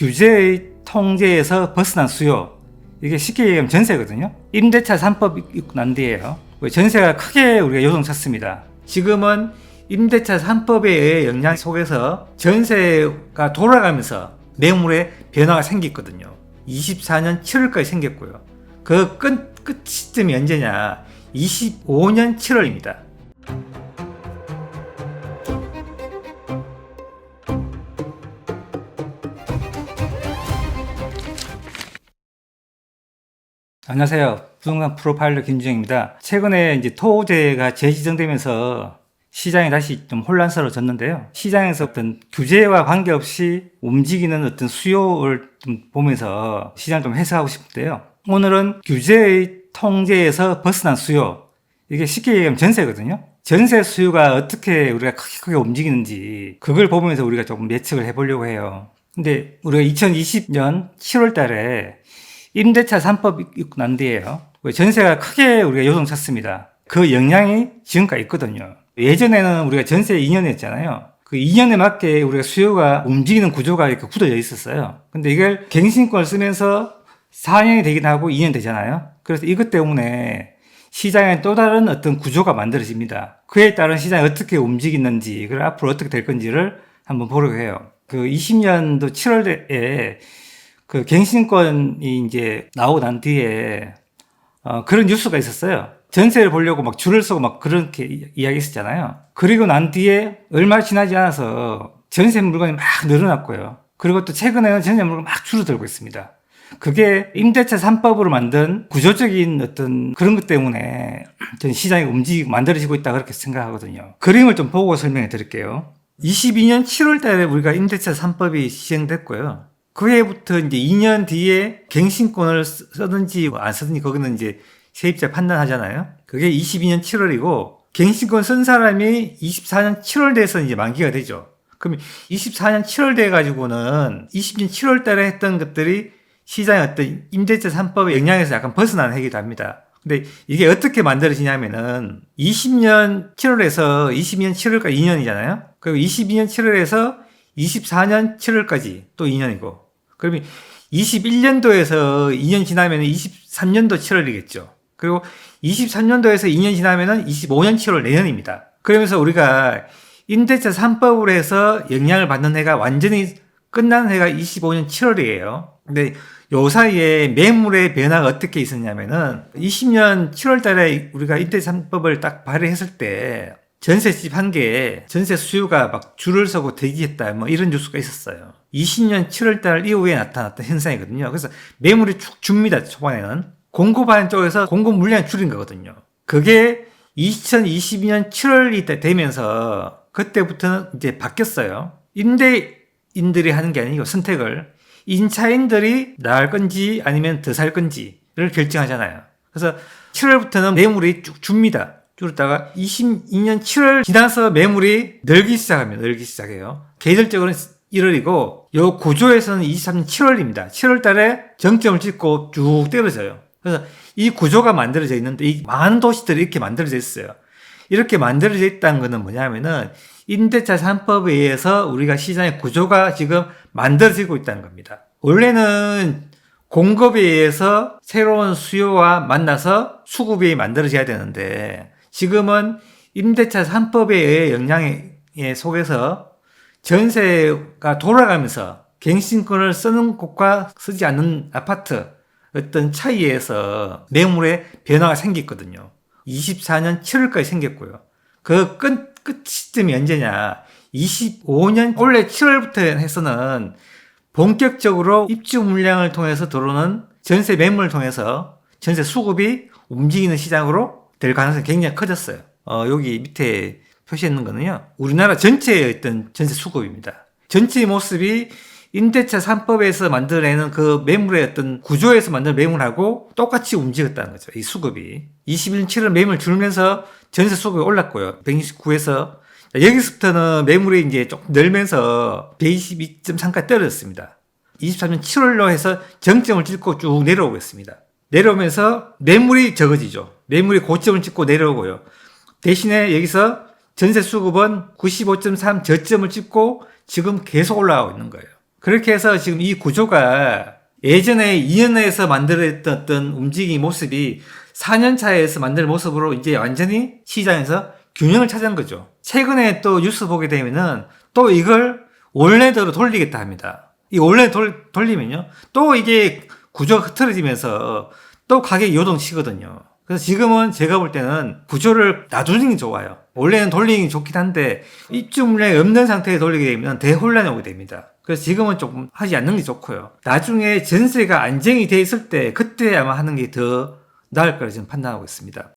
규제의 통제에서 벗어난 수요, 이게 쉽게 얘기하면 전세거든요. 임대차 3법 있고 난 뒤에요. 전세가 크게 우리가 요동쳤습니다. 지금은 임대차 3법의 영향 속에서 전세가 돌아가면서 매물에 변화가 생겼거든요. 24년 7월까지 생겼고요. 그 끝 시점이 언제냐? 25년 7월입니다. 안녕하세요. 부동산 프로파일러 김주영입니다. 최근에 이제 토호제가 재지정되면서 시장이 다시 좀 혼란스러워졌는데요. 시장에서 어떤 규제와 관계없이 움직이는 어떤 수요를 좀 보면서 시장을 좀 해석하고 싶은데요. 오늘은 규제의 통제에서 벗어난 수요, 이게 쉽게 얘기하면 전세거든요. 전세 수요가 어떻게 우리가 크게 움직이는지 그걸 보면서 우리가 조금 예측을 해보려고 해요. 근데 우리가 2020년 7월 달에 임대차 3법 있고 난 뒤에요. 전세가 크게 우리가 요동쳤습니다. 그 영향이 지금까지 있거든요. 예전에는 우리가 전세 2년이었잖아요. 그 2년에 맞게 우리가 수요가 움직이는 구조가 이렇게 굳어져 있었어요. 근데 이걸 갱신권을 쓰면서 4년이 되긴 하고 2년 되잖아요. 그래서 이것 때문에 시장에 또 다른 어떤 구조가 만들어집니다. 그에 따른 시장이 어떻게 움직이는지, 그리고 앞으로 어떻게 될 건지를 한번 보려고 해요. 그 20년도 7월에 그 갱신권이 이제 나오고 난 뒤에 그런 뉴스가 있었어요. 전세를 보려고 막 줄을 서고 막 그렇게 이야기 했었잖아요. 그리고 난 뒤에 얼마 지나지 않아서 전세 물건이 막 늘어났고요. 그리고 또 최근에는 전세 물건이 막 줄어들고 있습니다. 그게 임대차 3법으로 만든 구조적인 어떤 그런 것 때문에 전 시장이 움직이고 만들어지고 있다, 그렇게 생각하거든요. 그림을 좀 보고 설명해 드릴게요. 22년 7월 달에 우리가 임대차 3법이 시행됐고요. 그 해부터 이제 2년 뒤에 갱신권을 쓰든지 안 쓰든지 거기는 이제 세입자 판단하잖아요. 그게 22년 7월이고 갱신권 쓴 사람이 24년 7월 돼서 이제 만기가 되죠. 그럼 24년 7월 돼 가지고는 20년 7월 달에 했던 것들이 시장의 어떤 임대차 3법의 영향에서 약간 벗어나는 해기도 합니다. 근데 이게 어떻게 만들어지냐면은 20년 7월에서 22년 7월까지 2년이잖아요. 그리고 22년 7월에서 24년 7월까지 또 2년이고, 그러면 21년도에서 2년 지나면 23년도 7월이겠죠. 그리고 23년도에서 2년 지나면 25년 7월 내년입니다. 그러면서 우리가 임대차 3법으로 해서 영향을 받는 해가 완전히 끝나는 해가 25년 7월이에요. 근데 요 사이에 매물의 변화가 어떻게 있었냐면은 20년 7월 달에 우리가 임대차 3법을 딱 발의했을 때 전세집 한 개에 전세 수요가 막 줄을 서고 대기했다, 뭐 이런 뉴스가 있었어요. 20년 7월 달 이후에 나타났던 현상이거든요. 그래서 매물이 쭉 줍니다. 초반에는 공급하는 쪽에서 공급 물량이 줄인 거거든요. 그게 2022년 7월이 되면서 그때부터는 이제 바뀌었어요. 임대인들이 하는 게 아니고 선택을 임차인들이 나을 건지 아니면 더 살 건지를 결정하잖아요. 그래서 7월부터는 매물이 쭉 줍니다. 줄었다가 22년 7월 지나서 매물이 늘기 시작해요. 계절적으로는 1월이고 요 구조에서는 23년 7월입니다. 7월 달에 정점을 찍고 쭉 떨어져요. 그래서 이 구조가 만들어져 있는데 이 많은 도시들이 이렇게 만들어져 있어요. 이렇게 만들어져 있다는 것은 뭐냐면은 임대차 3법에 의해서 우리가 시장의 구조가 지금 만들어지고 있다는 겁니다. 원래는 공급에 의해서 새로운 수요와 만나서 수급이 만들어져야 되는데 지금은 임대차 3법에 의해 영향에 속에서 전세가 돌아가면서 갱신권을 쓰는 곳과 쓰지 않는 아파트 어떤 차이에서 매물의 변화가 생겼거든요. 24년 7월까지 생겼고요. 그 끝 시점이 언제냐? 25년 원래 7월부터 해서는 본격적으로 입주 물량을 통해서 들어오는 전세 매물을 통해서 전세 수급이 움직이는 시장으로 될 가능성이 굉장히 커졌어요. 여기 밑에 표시했는 거는요, 우리나라 전체의 어떤 전세 수급입니다. 전체의 모습이 임대차 3법에서 만들어내는 그 매물의 어떤 구조에서 만든 매물하고 똑같이 움직였다는 거죠. 이 수급이. 21년 7월 매물 줄면서 전세 수급이 올랐고요. 129에서 여기서부터는 매물이 이제 조금 늘면서 122.3까지 떨어졌습니다. 23년 7월로 해서 정점을 찍고 쭉 내려오고 있습니다. 내려오면서 매물이 적어지죠. 매물이 고점을 찍고 내려오고요. 대신에 여기서 전세 수급은 95.3 저점을 찍고 지금 계속 올라가고 있는 거예요. 그렇게 해서 지금 이 구조가 예전에 이연에서 만들었던 어떤 움직임 모습이 4년 차에서 만든 모습으로 이제 완전히 시장에서 균형을 찾은 거죠. 최근에 또 뉴스 보게 되면은 또 이걸 원래대로 돌리겠다 합니다. 이 원래 돌리면요. 또 이게 구조가 흐트러지면서 또 가격이 요동치거든요. 그래서 지금은 제가 볼 때는 구조를 놔두는 게 좋아요. 원래는 돌리는 게 좋긴 한데 입주 물량이 없는 상태에 돌리게 되면 대혼란이 오게 됩니다. 그래서 지금은 조금 하지 않는 게 좋고요. 나중에 전세가 안정이 돼 있을 때 그때 아마 하는 게 더 나을 거라 저는 판단하고 있습니다.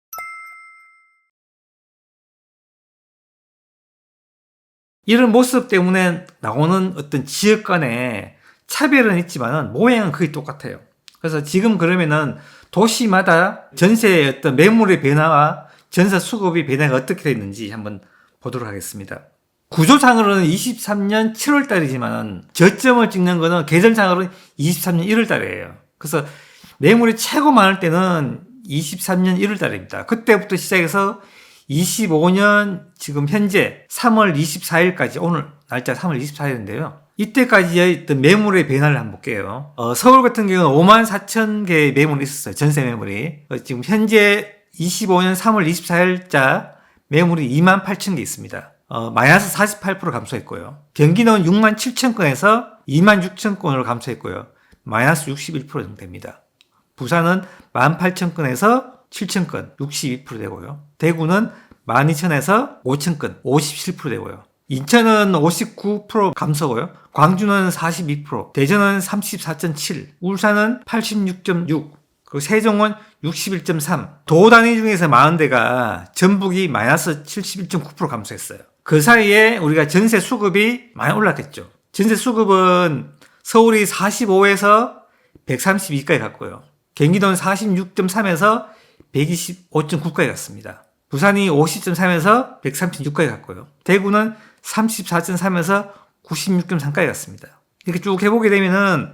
이런 모습 때문에 나오는 어떤 지역 간의 차별은 있지만은 모양은 거의 똑같아요. 그래서 지금 그러면은 도시마다 전세의 어떤 매물의 변화와 전세 수급의 변화가 어떻게 되는지 한번 보도록 하겠습니다. 구조상으로는 23년 7월 달이지만 저점을 찍는 거는 계절상으로는 23년 1월 달이에요. 그래서 매물이 최고 많을 때는 23년 1월 달입니다. 그때부터 시작해서 25년 지금 현재 3월 24일까지 오늘 날짜 3월 24일인데요. 이때까지의 어떤 매물의 변화를 한번 볼게요. 서울 같은 경우는 5만 4천 개의 매물이 있었어요. 전세 매물이. 지금 현재 25년 3월 24일자 매물이 2만 8천 개 있습니다. 마이너스 48% 감소했고요. 경기도는 6만 7천 건에서 2만 6천 건으로 감소했고요. 마이너스 61% 정도 됩니다. 부산은 1만 8천 건에서 7천 건, 62% 되고요. 대구는 12,000에서 5천 건, 57% 되고요. 인천은 59% 감소고요. 광주는 42%, 대전은 34.7, 울산은 86.6, 그리고 세종은 61.3. 도 단위 중에서 40대가 전북이 마이너스 71.9% 감소했어요. 그 사이에 우리가 전세 수급이 많이 올랐겠죠. 전세 수급은 서울이 45에서 132까지 갔고요. 경기도는 46.3에서 125.9까지 갔습니다. 부산이 50.3에서 136까지 갔고요. 대구는 34.3에서 96.3까지 갔습니다. 이렇게 쭉 해보게 되면은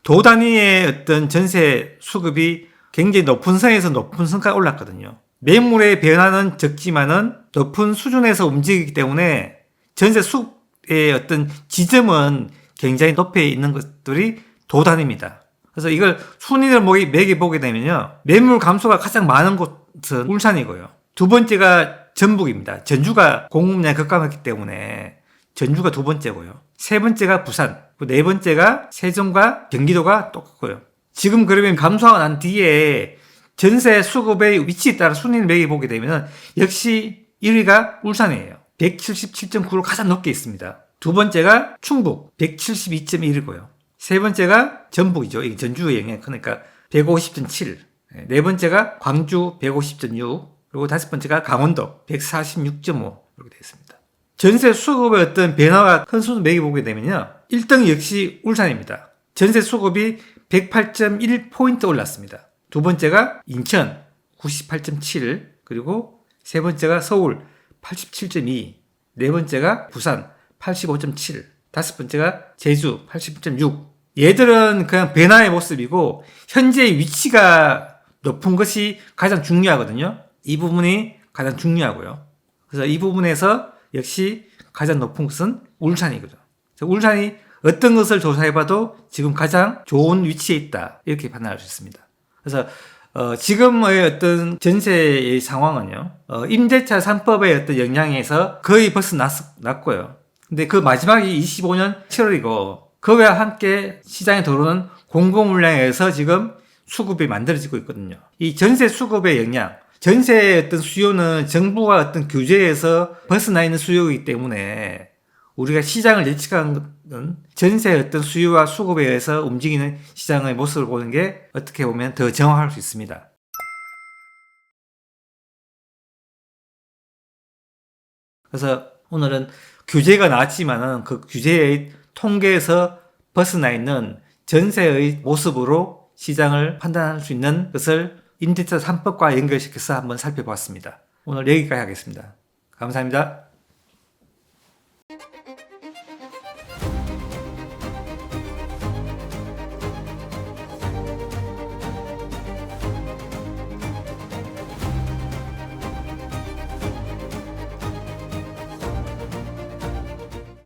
도 단위의 어떤 전세 수급이 굉장히 높은 선에서 높은 선까지 올랐거든요. 매물의 변화는 적지만은 높은 수준에서 움직이기 때문에 전세 수급의 어떤 지점은 굉장히 높이 있는 것들이 도 단위입니다. 그래서 이걸 순위를 매겨보게 되면요. 매물 감소가 가장 많은 곳은 울산이고요. 두 번째가 전북입니다. 전주가 공급량이 급감했기 때문에 전주가 두 번째고요. 세 번째가 부산, 네 번째가 세종과 경기도가 똑같고요. 지금 그러면 감소하고 난 뒤에 전세 수급의 위치에 따라 순위를 매겨보게 되면 역시 1위가 울산이에요. 177.9로 가장 높게 있습니다. 두 번째가 충북 172.1이고요. 세 번째가 전북이죠. 이게 전주의 영향 크니까 150.7. 네 번째가 광주 150.6. 그리고 다섯 번째가 강원도 146.5 이렇게 되어 있습니다. 전세 수급의 어떤 변화가 큰 수준 매겨보게 되면요. 1등 역시 울산입니다. 전세 수급이 108.1포인트 올랐습니다. 두 번째가 인천 98.7, 그리고 세 번째가 서울 87.2, 네 번째가 부산 85.7, 다섯 번째가 제주 80.6. 얘들은 그냥 변화의 모습이고 현재의 위치가 높은 것이 가장 중요하거든요. 이 부분이 가장 중요하고요. 그래서 이 부분에서 역시 가장 높은 것은 울산이거든요. 울산이 어떤 것을 조사해봐도 지금 가장 좋은 위치에 있다. 이렇게 판단할 수 있습니다. 그래서 지금의 어떤 전세의 상황은요. 임대차 3법의 어떤 영향에서 거의 벗어났고요. 근데 그 마지막이 25년 7월이고 그와 함께 시장에 들어오는 공급물량에서 지금 수급이 만들어지고 있거든요. 이 전세 수급의 영향, 전세의 어떤 수요는 정부가 어떤 규제에서 벗어나 있는 수요이기 때문에 우리가 시장을 예측하는 건 전세의 어떤 수요와 수급에 의해서 움직이는 시장의 모습을 보는 게 어떻게 보면 더 정확할 수 있습니다. 그래서 오늘은 규제가 나왔지만은 그 규제의 통계에서 벗어나 있는 전세의 모습으로 시장을 판단할 수 있는 것을 임대차 3법과 연결시켜서 한번 살펴보았습니다. 오늘 여기까지 하겠습니다. 감사합니다.